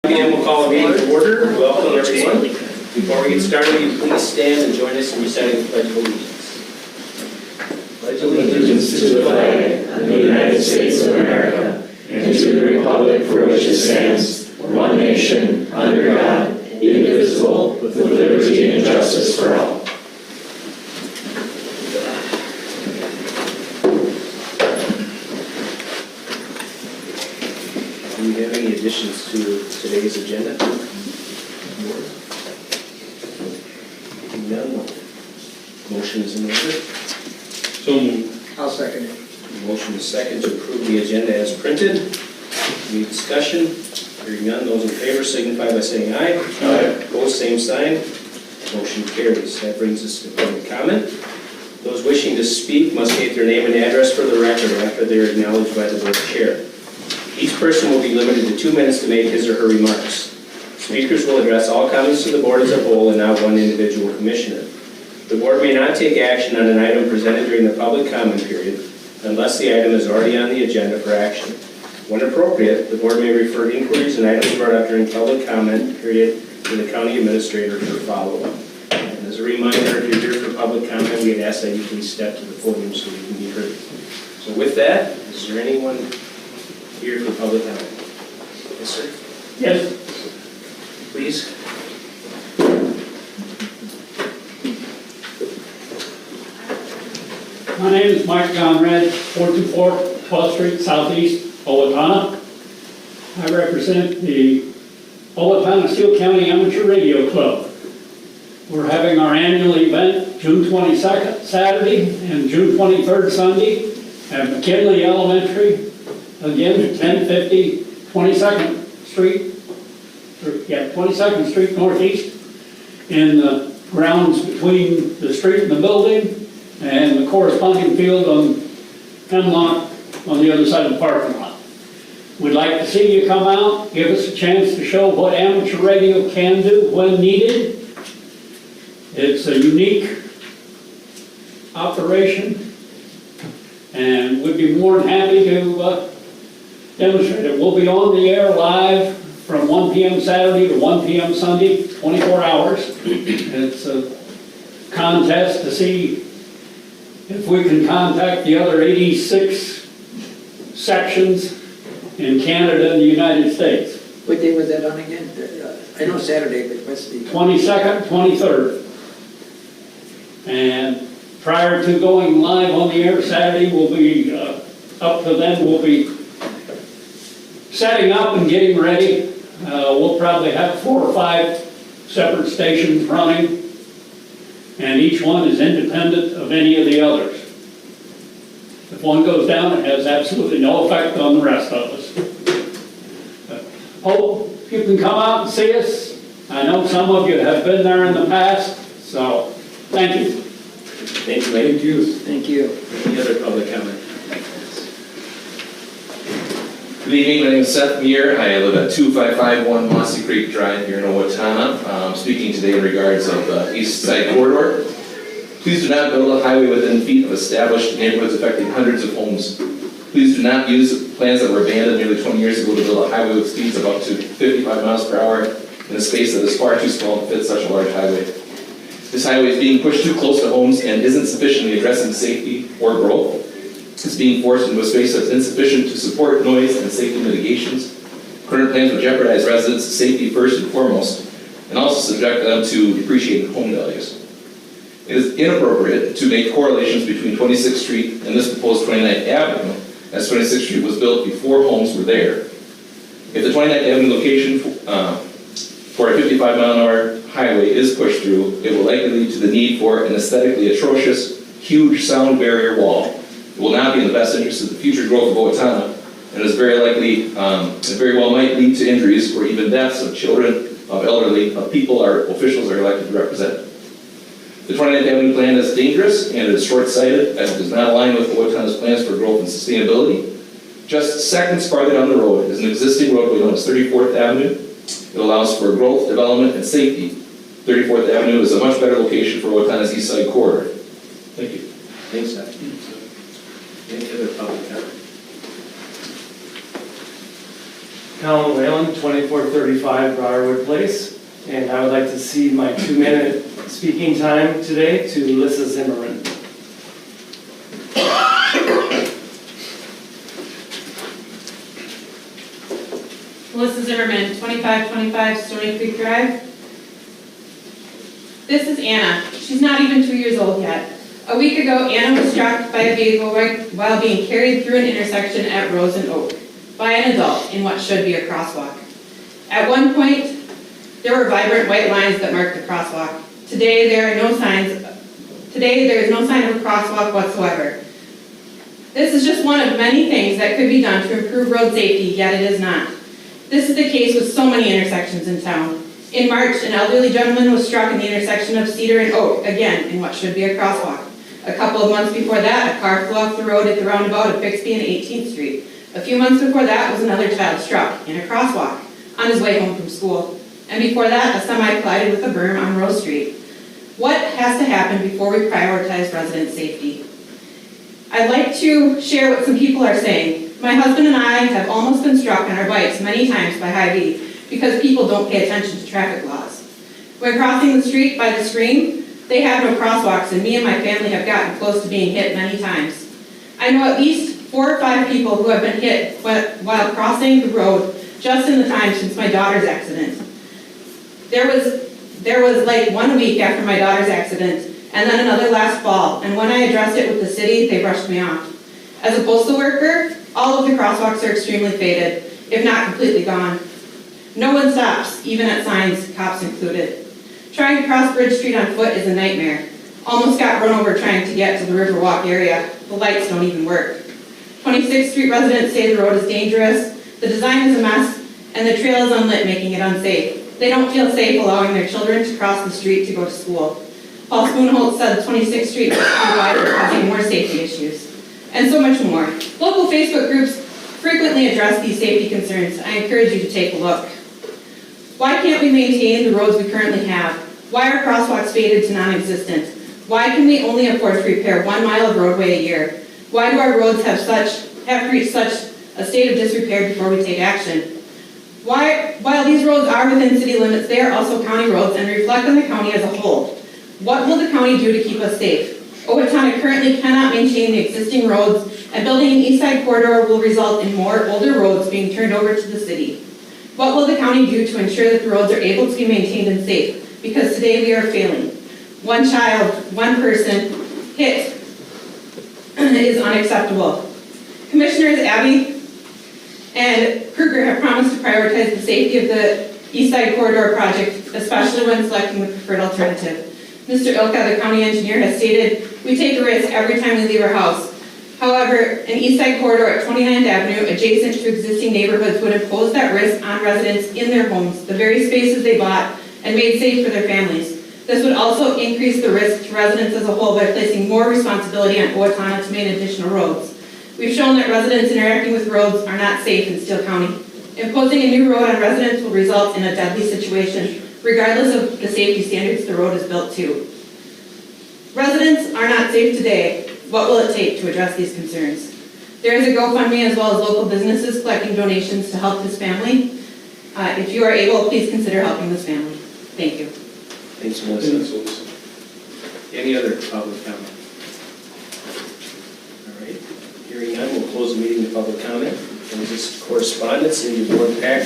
Again, we'll call a meeting to order. Welcome, everyone. Before we get started, will you please stand and join us in reciting the Pledge of Allegiance. Pledge Allegiance to the flag of the United States of America and to the republic for which it stands, one nation, under God, indivisible, with liberty and justice for all. Do you have any additions to today's agenda? None. Motion is in order. So moved. I'll second it. Motion is second to approve the agenda as printed. Any discussion? Hearing none, those in favor signify by saying aye. Aye. Opposed, same sign. Motion carries. That brings us to public comment. Those wishing to speak must state their name and address for the record after they are acknowledged by the board chair. Each person will be limited to 2 minutes to make his or her remarks. Speakers will address all comments to the board as a whole and not one individual commissioner. The board may not take action on an item presented during the public comment period unless the item is already on the agenda for action. When appropriate, the board may refer inquiries and items brought up during public comment period to the county administrator for follow-up. And as a reminder, if you're here for public comment, we'd ask that you please step to the podium so you can be heard. So with that, is there anyone here for public comment? Yes, sir. Yes. Please. My name is Mike Conrad, 424 12th Street Southeast, Owatonna. I represent the Owatonna Steele County Amateur Radio Club. We're having our annual event June 22nd, Saturday, and June 23rd, Sunday, at McKinley Elementary, again, 1050 22nd Street, 22nd Street Northeast, in the grounds between the street and the building, and the corresponding field on Hemlock on the other side of the parking lot. We'd like to see you come out, give us a chance to show what amateur radio can do when needed. It's a unique operation, and we'd be more than happy to demonstrate it. We'll be on the air live from 1 p.m. Saturday to 1 p.m. Sunday, 24 hours. It's a contest to see if we can contact the other 86 sections in Canada and the United States. What day was that on again? I know Saturday, but what's the... 22nd, 23rd. And prior to going live on the air Saturday, we'll be, up to then, we'll be setting up and getting ready. We'll probably have 4 or 5 separate stations running, and each one is independent of any of the others. If one goes down, it has absolutely no effect on the rest of us. Hope you can come out and see us. I know some of you have been there in the past, so thank you. Thank you, Mike. Thank you. Thank you. Any other public comment? Good evening, my name is Seth Muir. I live at 2551 Mossy Creek Drive here in Owatonna. Speaking today in regards of the East Side Corridor. Please do not build a highway within feet of established neighborhoods affecting hundreds of homes. Please do not use plans that were abandoned nearly 20 years ago to build a highway with speeds of up to 55 miles per hour in a space that is far too small to fit such a large highway. This highway is being pushed too close to homes and isn't sufficiently addressing safety or growth. It's being forced into a space that's insufficient to support noise and safety mitigations. Current plans would jeopardize residents' safety first and foremost, and also subject them to depreciated home values. It is inappropriate to make correlations between 26th Street and this proposed 29th Avenue, as 26th Street was built before homes were there. If the 29th Avenue location for a 55-mile-an-hour highway is pushed through, it will likely lead to the need for an aesthetically atrocious, huge sound barrier wall. It will not be in the best interest of the future growth of Owatonna, and is very likely, and very well might lead to injuries or even deaths of children, of elderly, of people our officials are elected to represent. The 29th Avenue plan is dangerous and it is short-sighted as it does not align with Owatonna's plans for growth and sustainability. Just seconds farther down the road is an existing roadway known as 34th Avenue. It allows for growth, development, and safety. 34th Avenue is a much better location for Owatonna's East Side Corridor. Thank you. Thanks, Seth. Any other public comment? Colin Whalen, 2435 Briarwood Place, and I would like to cede my 2-minute speaking time today to Alyssa Zimmerman. Melissa Zimmerman, 2525 Stony Creek Drive. This is Anna. She's not even 2 years old yet. A week ago, Anna was struck by a vehicle while being carried through an intersection at Rose and Oak by an adult in what should be a crosswalk. At one point, there were vibrant white lines that marked the crosswalk. Today, there is no sign of a crosswalk whatsoever. This is just one of many things that could be done to improve road safety, yet it is not. This is the case with so many intersections in town. In March, an elderly gentleman was struck in the intersection of Cedar and Oak, again, in what should be a crosswalk. A couple of months before that, a car flew off the road at the roundabout of Bixby and 18th Street. A few months before that was another child struck in a crosswalk on his way home from school. And before that, a semi collided with a berm on Rose Street. What has to happen before we prioritize resident safety? I'd like to share what some people are saying. My husband and I have almost been struck on our bikes many times by Hy-Vee because people don't pay attention to traffic laws. When crossing the street by the screen, they have no crosswalks, and me and my family have gotten close to being hit many times. I know at least 4 or 5 people who have been hit while crossing the road just in the time since my daughter's accident. There was like 1 week after my daughter's accident, and then another last fall, and when I addressed it with the city, they brushed me off. As a postal worker, all of the crosswalks are extremely faded, if not completely gone. No one stops, even at signs, cops included. Trying to cross Bridge Street on foot is a nightmare. Almost got run over trying to get to the Riverwalk area. The lights don't even work. 26th Street residents say the road is dangerous, the design is a mess, and the trail is unlit, making it unsafe. They don't feel safe allowing their children to cross the street to go to school. Paul Spoonholt said 26th Street was too wide, causing more safety issues. And so much more. Local Facebook groups frequently address these safety concerns. I encourage you to take a look. Why can't we maintain the roads we currently have? Why are crosswalks faded to non-existent? Why can we only afford to repair 1 mile of roadway a year? Why do our roads have reached such a state of disrepair before we take action? While these roads are within city limits, they are also county roads and reflect on the county as a whole. What will the county do to keep us safe? Owatonna currently cannot maintain the existing roads, and building an east side corridor will result in more older roads being turned over to the city. What will the county do to ensure that the roads are able to be maintained and safe? Because today we are failing. 1 child, 1 person hit is unacceptable. Commissioners Abbey and Kruger have promised to prioritize the safety of the East Side Corridor project, especially when selecting the preferred alternative. Mr. Ilka, the county engineer, has stated, "We take a risk every time we leave our house." However, an East Side Corridor at 29th Avenue, adjacent to existing neighborhoods, would impose that risk on residents in their homes, the very spaces they bought and made safe for their families. This would also increase the risk to residents as a whole by placing more responsibility on Owatonna to maintain additional roads. We've shown that residents interacting with roads are not safe in Steele County. Imposing a new road on residents will result in a deadly situation, regardless of the safety standards the road is built to. Residents are not safe today. What will it take to address these concerns? There is a GoFundMe as well as local businesses collecting donations to help this family. If you are able, please consider helping this family. Thank you. Thanks, Melissa. Any other public comment? All right, hearing none, we'll close the meeting to public comment. And this correspondence in your board pack.